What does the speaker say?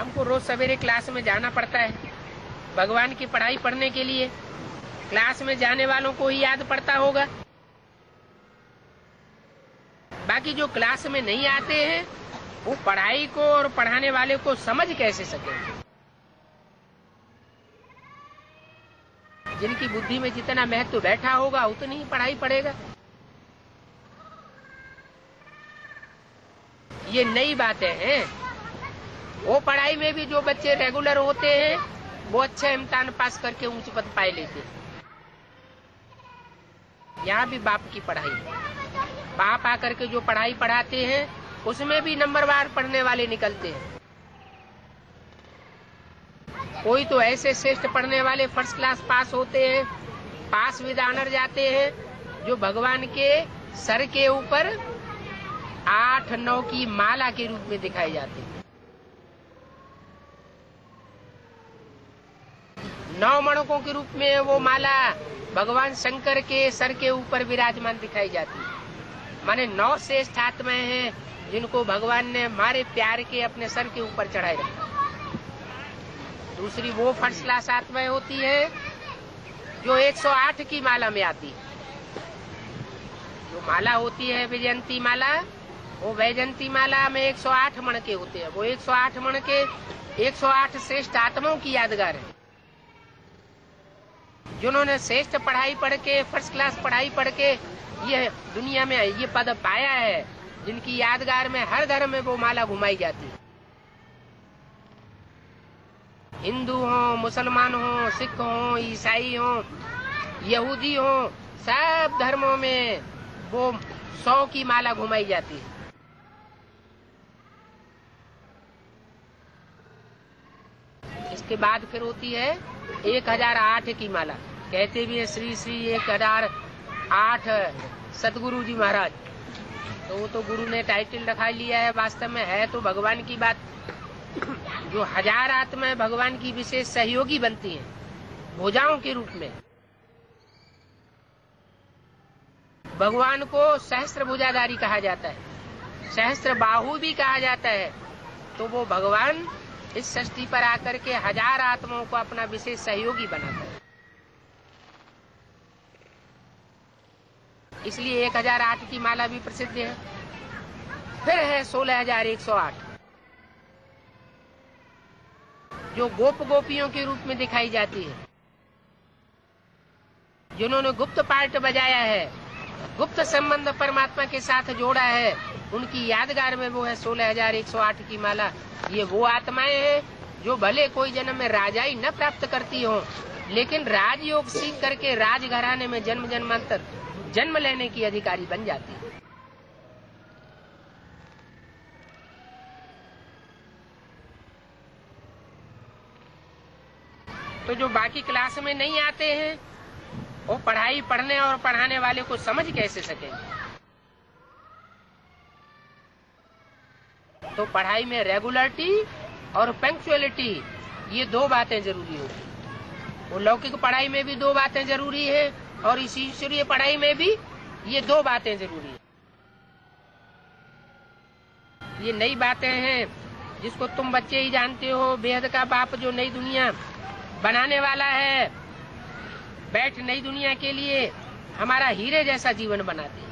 हमको रोज सवेरे क्लास में जाना पड़ता है भगवान की पढ़ाई पढ़ने के लिए। क्लास में जाने वालों को ही याद पड़ता होगा, बाकी जो क्लास में नहीं आते हैं वो पढ़ाई को और पढ़ाने वाले को समझ कैसे सकेंगे। जिनकी बुद्धि में जितना महत्व बैठा होगा उतनी ही पढ़ाई पढ़ेगा। ये नई बातें हैं। वो पढ़ाई में भी जो बच्चे रेगुलर होते हैं वो अच्छे इम्तिहान पास करके ऊंच पद पाए लेते हैं। यहाँ भी बाप की पढ़ाई, बाप आकर के जो पढ़ाई पढ़ाते हैं उसमें भी नंबरवार पढ़ने वाले निकलते हैं। कोई तो ऐसे श्रेष्ठ पढ़ने वाले फर्स्ट क्लास पास होते हैं, पास विद ऑनर जाते हैं, जो भगवान के सर के ऊपर 8-9 की माला के रूप में दिखाई जाते हैं। 9 मणकों के रूप में वो माला भगवान शंकर के सर के ऊपर विराजमान दिखाई जाती है। माने 9 श्रेष्ठ आत्माएं हैं जिनको भगवान ने मारे प्यार के अपने सर के ऊपर चढ़ाए रखा। दूसरी वो फर्स्ट क्लास आत्माएं होती है जो 108 की माला में आती है। जो माला होती है वैजयंती माला, वो वैजयंती माला में 108 मणके होते हैं। वो 108 मणके 108 श्रेष्ठ आत्माओं की यादगार है, जिन्होंने श्रेष्ठ पढ़ाई पढ़ के, फर्स्ट क्लास पढ़ाई पढ़ के ये दुनिया में ये पद पाया है, जिनकी यादगार में हर घर में वो माला घुमाई जाती है। हिंदू हो, मुसलमान हो, सिख हो, ईसाई हो, यहूदी हो, सब धर्मों में वो 100 की माला घुमाई जाती है। इसके बाद फिर होती है 1008 की माला। कहते भी है श्री श्री 1008 सतगुरु जी महाराज। तो वो तो गुरु ने टाइटल रखा लिया है, वास्तव में है तो भगवान की बात। जो 1000 आत्माएं भगवान की विशेष सहयोगी बनती हैं भुजाओं के रूप में। भगवान को सहस्त्र भुजाधारी कहा जाता है, सहस्त्र बाहु भी कहा जाता है। तो वो भगवान इस सृष्टि पर आकर के 1000 आत्माओं को अपना विशेष सहयोगी बनाता है। इसलिए 1008 की माला भी प्रसिद्ध है। फिर है 16108 जो गोप गोपियों के रूप में दिखाई जाती है, जिन्होंने गुप्त पार्ट बजाया है, गुप्त संबंध परमात्मा के साथ जोड़ा है। उनकी यादगार में वो है 16108 की माला। ये वो आत्माएं हैं जो भले कोई जन्म में राजाई न प्राप्त करती हो, लेकिन राजयोग सीख करके राजघराने में जन्म जन्मांतर जन्म लेने की अधिकारी बन जाती है। तो जो बाकी क्लास में नहीं आते हैं वो पढ़ाई पढ़ने और पढ़ाने वाले को समझ कैसे सकेंगे। तो पढ़ाई में रेगुलरिटी और पंक्चुअलिटी, ये 2 बातें जरूरी होती है। वो लौकिक पढ़ाई में भी 2 बातें जरूरी है और इस ईश्वरीय पढ़ाई में भी ये 2 बातें जरूरी है। ये नई बातें हैं जिसको तुम बच्चे ही जानते हो। बेहद का बाप जो नई दुनिया बनाने वाला है, बैठ नई दुनिया के लिए हमारा हीरे जैसा जीवन बनाते हैं।